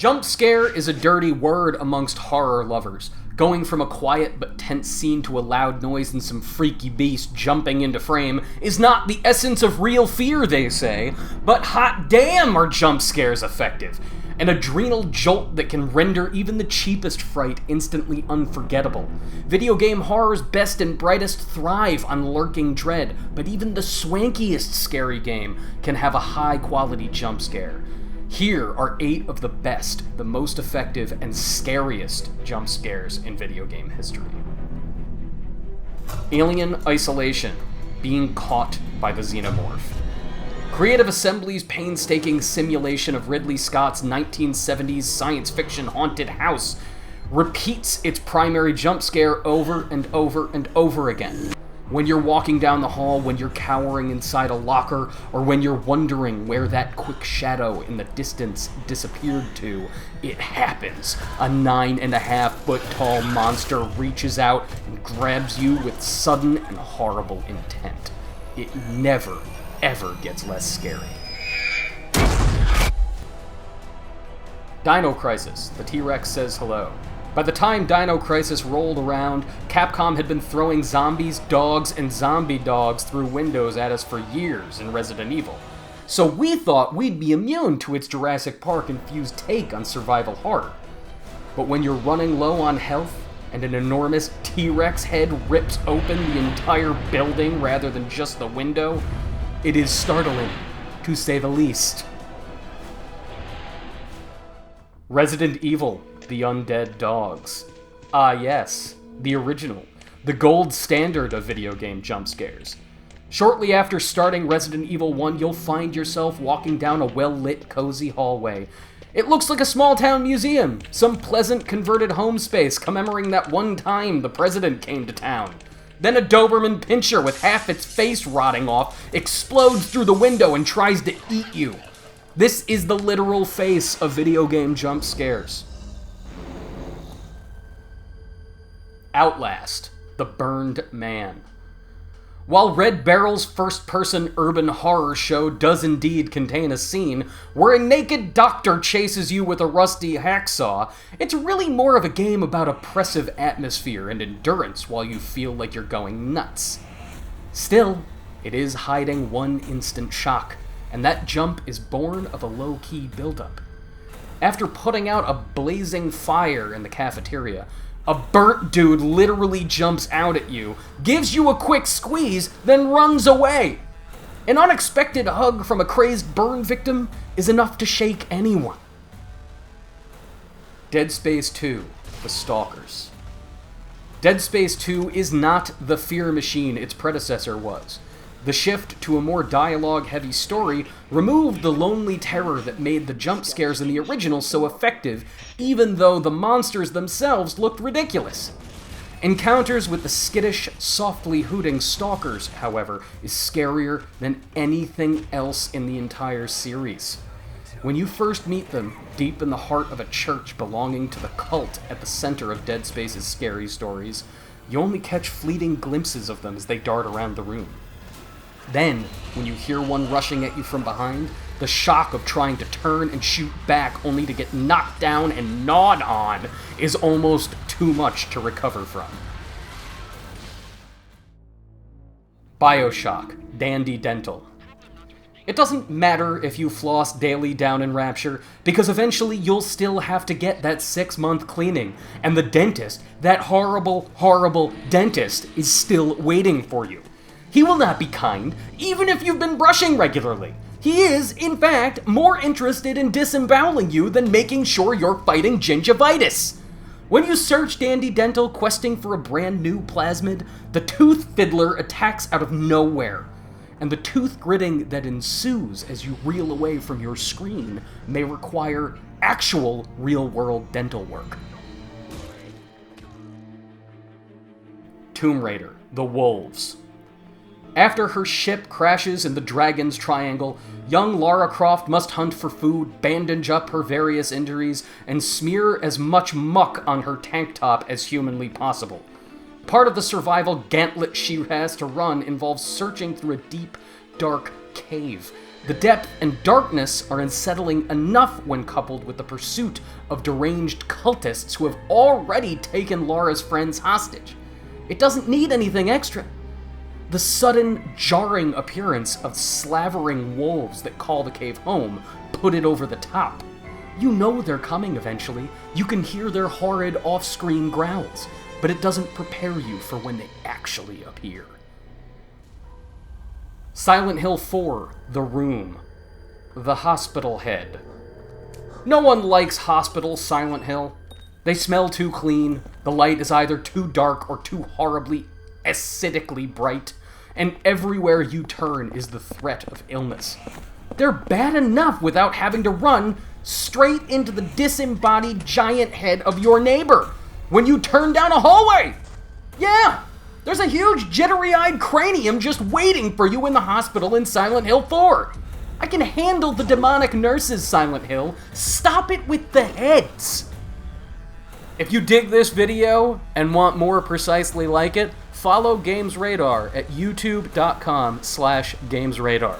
Jump scare is a dirty word amongst horror lovers. Going from a quiet but tense scene to a loud noise and some freaky beast jumping into frame is not the essence of real fear, they say, but hot damn are jump scares effective. An adrenal jolt that can render even the cheapest fright instantly unforgettable. Video game horror's best and brightest thrive on lurking dread, but even the swankiest scary game can have a high-quality jump scare. Here are 8 of the best, the most effective, and scariest jump scares in video game history. Alien Isolation, being caught by the Xenomorph. Creative Assembly's painstaking simulation of Ridley Scott's 1970s science fiction haunted house repeats its primary jump scare over and over and over again. When you're walking down the hall, when you're cowering inside a locker, or when you're wondering where that quick shadow in the distance disappeared to, it happens. A 9.5-foot tall monster reaches out and grabs you with sudden and horrible intent. It never, ever gets less scary. Dino Crisis. The T-Rex says hello. By the time Dino Crisis rolled around, Capcom had been throwing zombies, dogs, and zombie dogs through windows at us for years in Resident Evil. So we thought we'd be immune to its Jurassic Park-infused take on survival horror. But when you're running low on health, and an enormous T-Rex head rips open the entire building rather than just the window, it is startling, to say the least. Resident Evil, the Undead Dogs. Ah yes, the original, the gold standard of video game jump scares. Shortly after starting Resident Evil 1, you'll find yourself walking down a well-lit, cozy hallway. It looks like a small-town museum, some pleasant converted home space commemorating that one time the president came to town. Then a Doberman Pinscher with half its face rotting off explodes through the window and tries to eat you. This is the literal face of video game jump scares. Outlast, the Burned Man. While Red Barrel's first-person urban horror show does indeed contain a scene where a naked doctor chases you with a rusty hacksaw, it's really more of a game about oppressive atmosphere and endurance while you feel like you're going nuts. Still, it is hiding one instant shock, and that jump is born of a low-key buildup. After putting out a blazing fire in the cafeteria, a burnt dude literally jumps out at you, gives you a quick squeeze, then runs away. An unexpected hug from a crazed burn victim is enough to shake anyone. Dead Space 2, The Stalkers. Dead Space 2 is not the fear machine its predecessor was. The shift to a more dialogue-heavy story removed the lonely terror that made the jump scares in the original so effective, even though the monsters themselves looked ridiculous. Encounters with the skittish, softly hooting stalkers, however, is scarier than anything else in the entire series. When you first meet them, deep in the heart of a church belonging to the cult at the center of Dead Space's scary stories, you only catch fleeting glimpses of them as they dart around the room. Then, when you hear one rushing at you from behind, the shock of trying to turn and shoot back only to get knocked down and gnawed on is almost too much to recover from. BioShock, Dandy Dental. It doesn't matter if you floss daily down in Rapture, because eventually you'll still have to get that 6-month cleaning, and the dentist, that horrible, horrible dentist, is still waiting for you. He will not be kind, even if you've been brushing regularly. He is, in fact, more interested in disemboweling you than making sure you're fighting gingivitis. When you search Dandy Dental questing for a brand new plasmid, the tooth fiddler attacks out of nowhere. And the tooth gritting that ensues as you reel away from your screen may require actual real-world dental work. Tomb Raider, The Wolves. After her ship crashes in the Dragon's Triangle, young Lara Croft must hunt for food, bandage up her various injuries, and smear as much muck on her tank top as humanly possible. Part of the survival gauntlet she has to run involves searching through a deep, dark cave. The depth and darkness are unsettling enough when coupled with the pursuit of deranged cultists who have already taken Laura's friends hostage. It doesn't need anything extra. The sudden, jarring appearance of slavering wolves that call the cave home put it over the top. You know they're coming eventually. You can hear their horrid off-screen growls, but it doesn't prepare you for when they actually appear. Silent Hill 4, The Room. The Hospital Head. No one likes Hospital Silent Hill. They smell too clean, the light is either too dark or too horribly, acidically bright, and everywhere you turn is the threat of illness. They're bad enough without having to run straight into the disembodied giant head of your neighbor when you turn down a hallway. Yeah, there's a huge jittery-eyed cranium just waiting for you in the hospital in Silent Hill 4. I can handle the demonic nurses, Silent Hill. Stop it with the heads. If you dig this video and want more precisely like it, follow GamesRadar at youtube.com/GamesRadar.